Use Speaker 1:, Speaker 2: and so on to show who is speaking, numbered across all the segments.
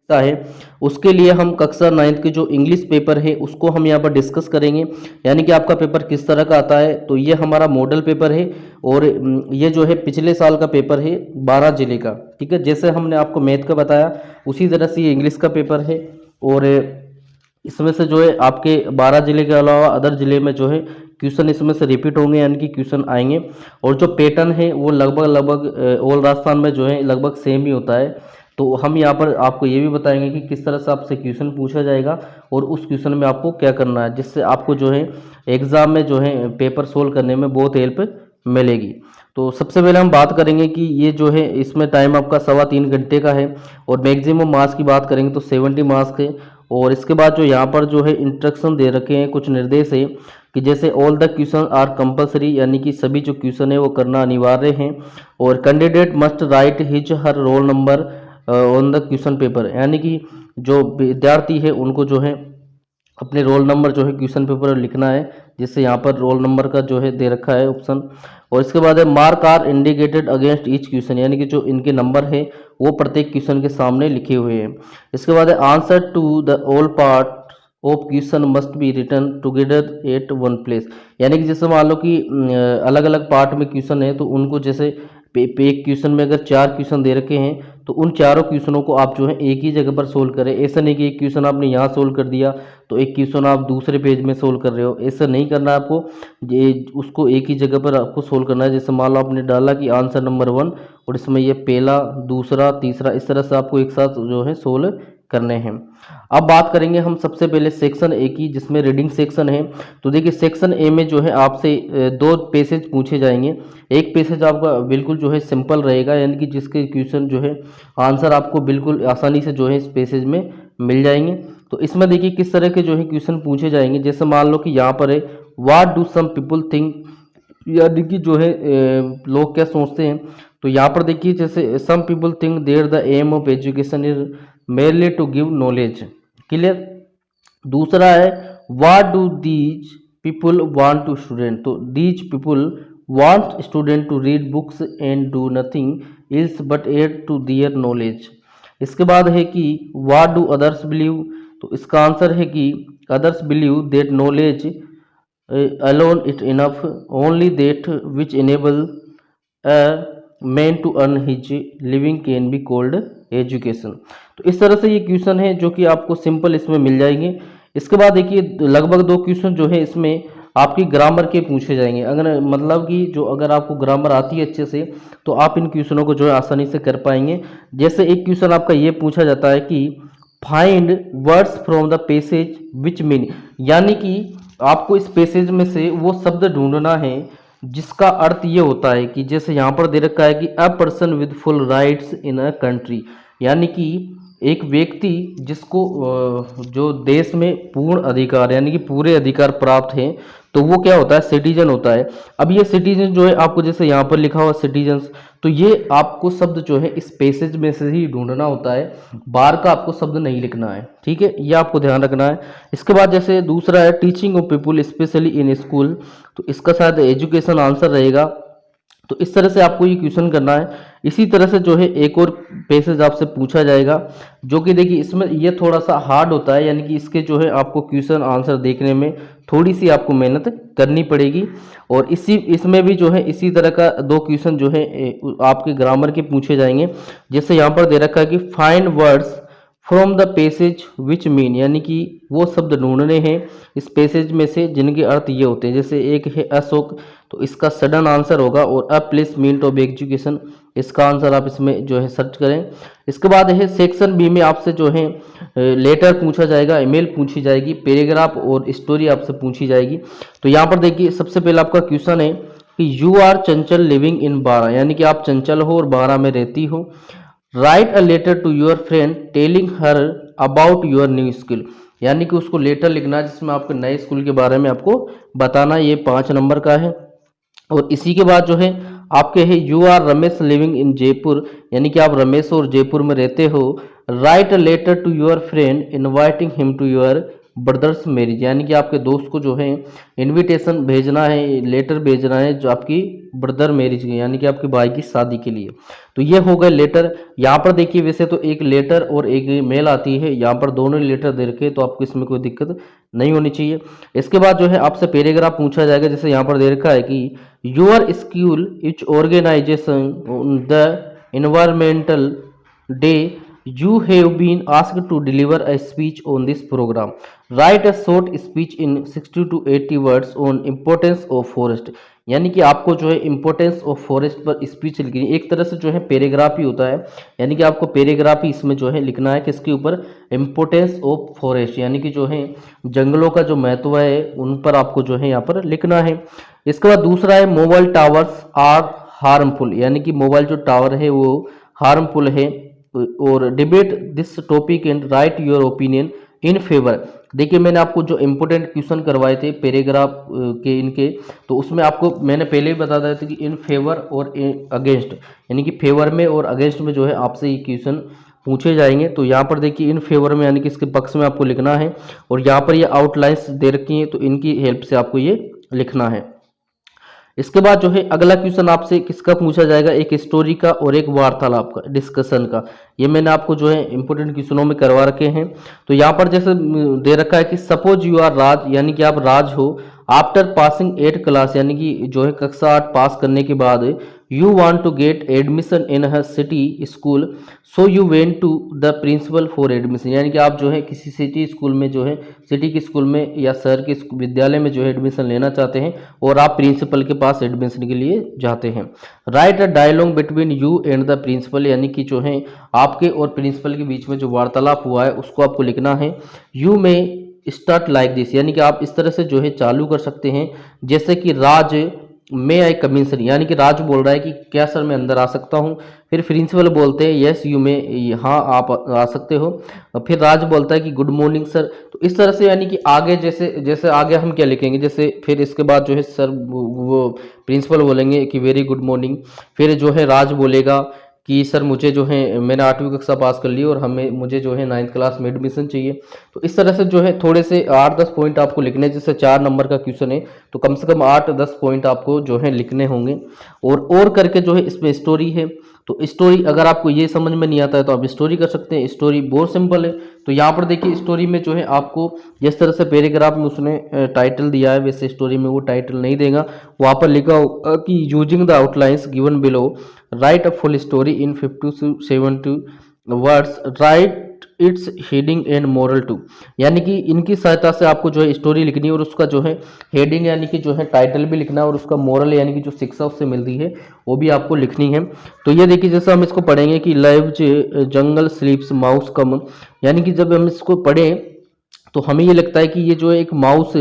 Speaker 1: का है, उसके लिए हम कक्षा 9th के जो इंग्लिश पेपर है उसको हम यहाँ पर डिस्कस करेंगे, यानी कि आपका पेपर किस तरह का आता है। तो ये हमारा मॉडल पेपर है और ये जो है पिछले साल का पेपर है 12 जिले का, ठीक है। जैसे हमने आपको मैथ का बताया उसी तरह से ये इंग्लिश का पेपर है और इसमें से जो है आपके 12 जिले के अलावा अदर जिले में जो है क्वेश्चन इसमें से रिपीट होंगे, यानी कि क्वेश्चन आएंगे। और जो पैटर्न है वो लगभग ऑल राजस्थान में जो है लगभग सेम ही होता है। तो हम यहाँ पर आपको ये भी बताएंगे कि किस तरह से आपसे क्वेश्चन पूछा जाएगा और उस क्वेश्चन में आपको क्या करना है, जिससे आपको जो है एग्ज़ाम में जो है पेपर सोल्व करने में बहुत हेल्प मिलेगी। तो सबसे पहले हम बात करेंगे कि ये जो है इसमें टाइम आपका 3.25 घंटे का है और मैक्सिमम मार्क्स की बात करेंगे तो 70 मार्क्स है। और इसके बाद जो यहाँ पर जो है इंस्ट्रक्शन दे रखे हैं, कुछ निर्देश है कि जैसे all the question are compulsory, यानी कि सभी जो क्वेश्चन है वो करना अनिवार्य है। और candidate must write his her roll number on the question paper, यानी कि जो विद्यार्थी है उनको जो है अपने रोल नंबर जो है क्वेश्चन पेपर पर लिखना है, जिससे यहाँ पर रोल नंबर का जो है दे रखा है ऑप्शन। और इसके बाद है mark are indicated against each question, यानी कि जो इनके नंबर है वो प्रत्येक क्वेश्चन के सामने लिखे हुए हैं। इसके बाद है answer to the all part of question must be written together at one place, यानी कि जैसे मान लो कि अलग अलग पार्ट में क्वेश्चन है तो उनको जैसे एक क्वेश्चन में अगर 4 क्वेश्चन दे रखे हैं तो उन चारों क्वेश्चनों को आप जो है एक ही जगह पर सोल्व करें। ऐसा नहीं कि एक क्वेश्चन आपने यहाँ सोल्व कर दिया तो एक क्वेश्चन आप दूसरे पेज में सोल्व कर रहे हो, ऐसा नहीं करना है आपको। ये उसको एक ही जगह पर आपको सोल्व करना है। जैसे मान लो आपने डाला कि आंसर नंबर 1 और इसमें ये पहला, दूसरा, तीसरा, इस तरह से आपको एक साथ जो है सोल्व करने हैं। अब बात करेंगे हम सबसे पहले सेक्शन ए की, जिसमें रीडिंग सेक्शन है। तो देखिए सेक्शन ए में जो है आपसे 2 पैसेज पूछे जाएंगे। एक पैसेज आपका बिल्कुल जो है सिंपल रहेगा, यानी कि जिसके क्वेश्चन जो है आंसर आपको बिल्कुल आसानी से जो है इस पैसेज में मिल जाएंगे। तो इसमें देखिए किस तरह के जो है क्वेश्चन पूछे जाएंगे। जैसे मान लो कि यहाँ पर है what do some people think, यानी कि जो है लोग क्या सोचते हैं। तो यहाँ पर देखिए जैसे some people think there the aim of education is merely to give knowledge, clear. दूसरा है what do these people want to student, तो these people want student to read books and do nothing else but add to their knowledge. इसके बाद है कि what do others believe, तो इसका answer है कि others believe that knowledge alone it enough, only that which enable a man to earn his living can be called education। तो इस तरह से ये क्वेश्चन है जो कि आपको सिंपल इसमें मिल जाएंगे। इसके बाद देखिए लगभग 2 क्वेश्चन जो है इसमें आपकी ग्रामर के पूछे जाएंगे। अगर मतलब कि जो अगर आपको ग्रामर आती है अच्छे से तो आप इन क्वेश्चनों को जो है आसानी से कर पाएंगे। जैसे एक क्वेश्चन आपका ये पूछा जाता है कि find words from the passage which mean, यानी कि आपको इस पैसेज में से वो शब्द ढूंढना है जिसका अर्थ ये होता है कि जैसे यहाँ पर दे रखा है कि a person with full rights in a country, यानी कि एक व्यक्ति जिसको जो देश में पूर्ण अधिकार यानी कि पूरे अधिकार प्राप्त हैं तो वो क्या होता है, सिटीजन होता है। अब ये सिटीजन जो है आपको जैसे यहाँ पर लिखा हुआ सिटीजन्स, तो ये आपको शब्द जो है इस पैसेज में से ही ढूंढना होता है, बाहर का आपको शब्द नहीं लिखना है, ठीक है, ये आपको ध्यान रखना है। इसके बाद जैसे दूसरा है teaching of people specially in school, तो इसका शायद एजुकेशन आंसर रहेगा। तो इस तरह से आपको ये क्वेश्चन करना है। इसी तरह से जो है एक और पैसेज आपसे पूछा जाएगा जो कि देखिए इसमें ये थोड़ा सा हार्ड होता है, यानी कि इसके जो है आपको क्वेश्चन आंसर देखने में थोड़ी सी आपको मेहनत करनी पड़ेगी। और इसमें भी जो है इसी तरह का 2 क्वेश्चन जो है आपके ग्रामर के पूछे जाएंगे। जैसे यहाँ पर दे रखा है कि find words from the passage which mean, यानी कि वो शब्द ढूंढने हैं इस पैसेज में से जिनके अर्थ ये होते हैं। जैसे एक है अशोक, तो इसका सडन आंसर होगा, और अ प्लेसमेंट ऑफ एजुकेशन, इसका आंसर आप इसमें जो है सर्च करें। इसके बाद है सेक्शन बी में आपसे जो है लेटर पूछा जाएगा, ईमेल पूछी जाएगी, पैराग्राफ और स्टोरी आपसे पूछी जाएगी। तो यहाँ पर देखिए सबसे पहला आपका क्वेश्चन है कि you are Chanchal living in बारा, यानी कि आप चंचल हो और बारा में रहती हो। Write a letter to your friend telling her about your new skill, यानी कि उसको लेटर लिखना है जिसमें आपके नए स्कूल के बारे में आपको बताना, ये 5 नंबर का है। और इसी के बाद जो है आपके है you are Ramesh living in Jaipur, यानी कि आप रमेश और जयपुर में रहते हो। Write a letter to your friend inviting him to your brother's marriage, यानी कि आपके दोस्त को जो है इनविटेशन भेजना है, लेटर भेजना है जो आपकी ब्रदर मैरिज की, यानी कि आपके भाई की शादी के लिए। तो ये हो गए लेटर। यहाँ पर देखिए वैसे तो एक लेटर और एक मेल आती है, यहाँ पर दोनों लेटर दे रखे तो आपको इसमें कोई दिक्कत नहीं होनी चाहिए। इसके बाद जो है आपसे पैराग्राफ पूछा जाएगा, जैसे यहाँ पर दे रखा है कि your school each organisation the environmental day you have been asked to deliver a speech on this program. Write a short speech in 60 to 80 words on importance of forest। यानी कि आपको जो है इम्पोर्टेंस ऑफ फॉरेस्ट पर speech लिखनी, एक तरह से जो है पैराग्राफ ही होता है, यानी कि आपको पैराग्राफ ही इसमें जो है लिखना है किसके ऊपर, इम्पोर्टेंस ऑफ फॉरेस्ट, यानी कि जो है जंगलों का जो महत्व है उन पर आपको जो है यहाँ पर लिखना है। इसके बाद दूसरा है मोबाइल टावर्स आर हार्मफुल, यानी कि मोबाइल जो टावर है वो हार्मफुल है, और debate this topic and right your opinion in favour. देखिए मैंने आपको जो इम्पोर्टेंट क्वेश्चन करवाए थे पैराग्राफ के इनके, तो उसमें आपको मैंने पहले ही बता दिया था कि इन फेवर और अगेंस्ट, यानी कि फेवर में और अगेंस्ट में जो है आपसे ये क्वेश्चन पूछे जाएंगे। तो यहाँ पर देखिए इन फेवर में यानी कि इसके पक्ष में आपको लिखना है, और यहाँ पर ये आउटलाइंस दे रखी हैं तो इनकी हेल्प से आपको ये लिखना है। इसके बाद जो है अगला क्वेश्चन आपसे किसका पूछा जाएगा, एक स्टोरी का और एक वार्तालाप का, डिस्कशन का। ये मैंने आपको जो है इंपोर्टेंट क्वेश्चनों में करवा रखे हैं। तो यहाँ पर जैसे दे रखा है कि सपोज यू आर राज, यानी कि आप राज हो, आफ्टर पासिंग 8 क्लास, यानी कि जो है कक्षा 8 पास करने के बाद you want to get admission in her city school, so you went to the principal for admission. यानी कि आप जो है किसी सिटी स्कूल में जो है सिटी के स्कूल में या शहर के विद्यालय में जो है एडमिशन लेना चाहते हैं और आप प्रिंसिपल के पास एडमिशन के लिए जाते हैं। Write a dialogue between you and the principal, यानी कि जो है आपके और प्रिंसिपल के बीच में जो वार्तालाप हुआ है उसको आपको लिखना है। यू में स्टार्ट लाइक दिस, यानी कि आप इस तरह से जो है चालू कर सकते हैं, जैसे कि राज मे आई कम इन सर, यानी कि राज बोल रहा है कि क्या सर मैं अंदर आ सकता हूँ। फिर प्रिंसिपल बोलते हैं यस यू मे, हाँ आप आ सकते हो। फिर राज बोलता है कि गुड मॉर्निंग सर। तो इस तरह से यानी कि आगे जैसे जैसे आगे हम क्या लिखेंगे, जैसे फिर इसके बाद जो है सर वो प्रिंसिपल बोलेंगे कि वेरी गुड मॉर्निंग। फिर जो है राज बोलेगा कि सर मुझे जो है मैंने 8वीं कक्षा पास कर ली और मुझे जो है 9th क्लास में एडमिशन चाहिए। तो इस तरह से जो है थोड़े से 8-10 पॉइंट आपको लिखने, जैसे 4 नंबर का क्वेश्चन है तो कम से कम 8-10 पॉइंट आपको जो है लिखने होंगे। और करके जो है इसमें स्टोरी है, तो स्टोरी अगर आपको ये समझ में नहीं आता है तो आप स्टोरी कर सकते हैं, स्टोरी बहुत सिंपल है। तो यहाँ पर देखिए स्टोरी में जो है आपको जिस तरह से पैराग्राफ में उसने टाइटल दिया है वैसे स्टोरी में वो टाइटल नहीं देगा, वहाँ पर लिखा होगा कि using the outlines given below write a full story in 50 to 70 words, write its heading and moral too. यानी कि इनकी सहायता से आपको जो है स्टोरी लिखनी है और उसका जो है हेडिंग यानी कि जो है टाइटल भी लिखना है और उसका मोरल यानी कि जो शिक्षा उससे मिलती है वो भी आपको लिखनी है। तो ये देखिए जैसे हम इसको पढ़ेंगे कि लाइव्स जंगल स्लीप्स माउस कम, यानी कि जब हम इसको पढ़ें तो हमें ये लगता है कि ये जो है एक माउस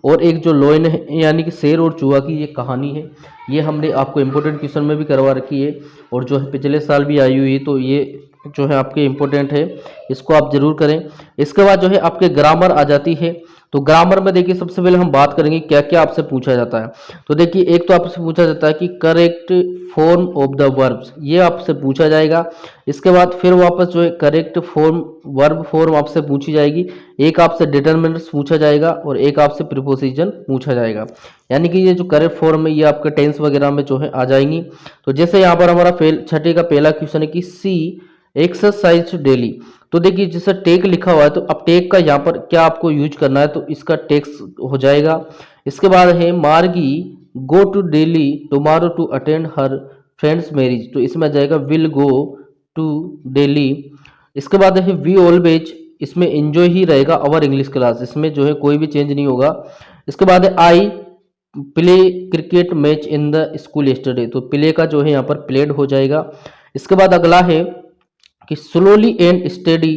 Speaker 1: और एक जो लोयन है यानी कि शेर और चूहा की ये कहानी है। ये हमने आपको इम्पोर्टेंट क्वेश्चन में भी करवा रखी है और जो है पिछले साल भी आई हुई है, तो ये जो है आपके इम्पोर्टेंट है, इसको आप जरूर करें। इसके बाद जो है आपके ग्रामर आ जाती है। तो ग्रामर में देखिए सबसे पहले हम बात करेंगे क्या क्या आपसे पूछा जाता है। तो देखिए एक तो आपसे पूछा जाता है कि correct form of the verbs, ये आपसे पूछा जाएगा। इसके बाद फिर वापस जो है करेक्ट फॉर्म वर्ब फॉर्म आपसे पूछी जाएगी। एक आपसे डिटरमिनर्स पूछा जाएगा और एक आपसे प्रीपोजिशन पूछा जाएगा। यानी कि ये जो करेक्ट फॉर्म है ये आपके टेंस वगैरह में जो है आ जाएंगी। तो जैसे यहाँ पर हमारा छठे का पहला क्वेश्चन है कि सी एक्सरसाइज डेली। तो देखिए जैसे टेक लिखा हुआ है तो अब टेक का यहाँ पर क्या आपको यूज करना है, तो इसका टेक्स हो जाएगा। इसके बाद है Margi go to Delhi tomorrow to attend her friend's marriage, तो इसमें आ जाएगा विल गो टू डेली। इसके बाद है वी ऑलवेज, इसमें एंजॉय ही रहेगा अवर इंग्लिश क्लास, इसमें जो है कोई भी चेंज नहीं होगा। इसके बाद है I play cricket match in the school yesterday, तो प्ले का जो है यहाँ पर प्लेड हो जाएगा। इसके बाद अगला है कि slowly and steady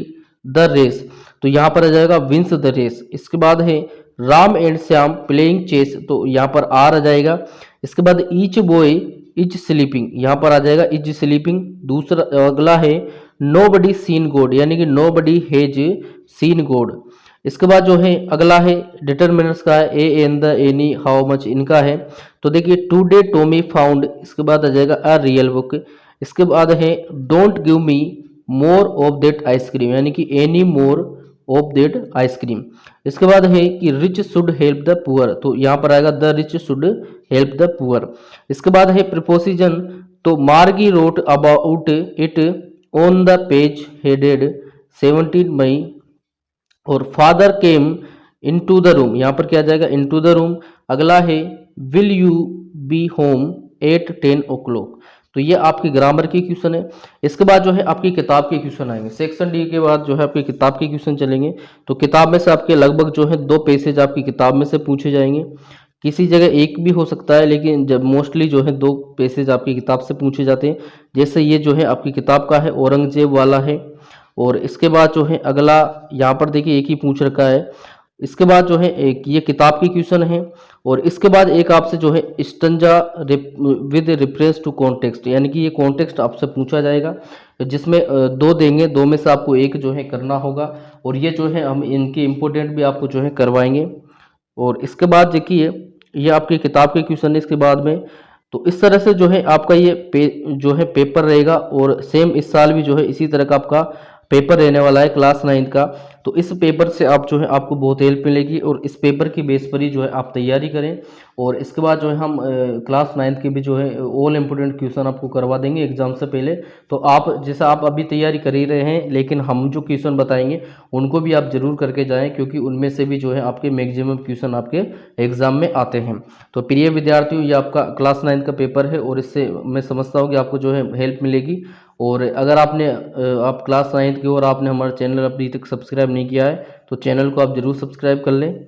Speaker 1: the race, तो यहाँ पर आ जाएगा विंस द रेस। इसके बाद है Ram and Shyam playing chess, तो यहाँ पर आर आ जाएगा। इसके बाद ईच बॉय इज स्लीपिंग, यहाँ पर आ जाएगा इज स्लीपिंग। दूसरा अगला है नो बडी सीन गॉड, यानी कि nobody has seen God. इसके बाद जो है अगला है डिटरमिनर्स का है a an the any how much इनका है। तो देखिए टुडे टॉमी फाउंड, इसके बाद आ जाएगा अ रियल बुक। इसके बाद है don't give me more of that ice cream, यानी कि any more of that ice cream. इसके बाद है कि rich should help the poor, तो यहाँ पर आएगा the rich should help the poor. इसके बाद है प्रीपोजिशन, तो मार्गी wrote about it on the page headed 17 मई, और father came into the room, यहाँ पर क्या आ जाएगा इनटू द रूम। अगला है will you be home at 10 o'clock, तो ये आपकी ग्रामर की क्वेश्चन है। इसके बाद जो है आपकी किताब के क्वेश्चन आएंगे। सेक्शन डी के बाद जो है आपकी किताब के क्वेश्चन चलेंगे। तो किताब में से आपके लगभग जो है 2 पैसेज आपकी किताब में से पूछे जाएंगे, किसी जगह एक भी हो सकता है, लेकिन जब मोस्टली जो है 2 पैसेज आपकी किताब से पूछे जाते हैं। जैसे ये जो है आपकी किताब का है औरंगजेब वाला है, और इसके बाद जो है अगला यहाँ पर देखिए एक ही पूछ रखा है। इसके बाद जो है एक ये किताब की क्वेश्चन है, और इसके बाद एक आपसे जो है stanza with reference to context, यानी कि ये कॉन्टेक्स्ट आपसे पूछा जाएगा, जिसमें 2 देंगे, 2 में से आपको एक जो है करना होगा, और ये जो है हम इनके इम्पोर्टेंट भी आपको जो है करवाएंगे। और इसके बाद देखिए ये आपकी किताब के क्वेश्चन है इसके बाद में। तो इस तरह से जो है आपका ये जो है पेपर रहेगा, और सेम इस साल भी जो है इसी तरह का आपका पेपर रहने वाला है क्लास 9 का। तो इस पेपर से आप जो है आपको बहुत हेल्प मिलेगी, और इस पेपर की बेस पर ही जो है आप तैयारी करें। और इसके बाद जो है हम क्लास 9 के भी जो है ऑल इम्पोर्टेंट क्वेश्चन आपको करवा देंगे एग्जाम से पहले। तो आप जैसे आप अभी तैयारी कर ही रहे हैं, लेकिन हम जो क्वेश्चन बताएंगे उनको भी आप जरूर करके जाएं, क्योंकि उनमें से भी जो है आपके मैक्सिमम क्वेश्चन आपके एग्जाम में आते हैं। तो प्रिय विद्यार्थियों, ये आपका क्लास 9 का पेपर है, और इससे मैं समझता हूँ कि आपको जो है हेल्प मिलेगी। और अगर आप क्लास 9 की और आपने हमारा चैनल अभी तक सब्सक्राइब नहीं किया है, तो चैनल को आप जरूर सब्सक्राइब कर लें।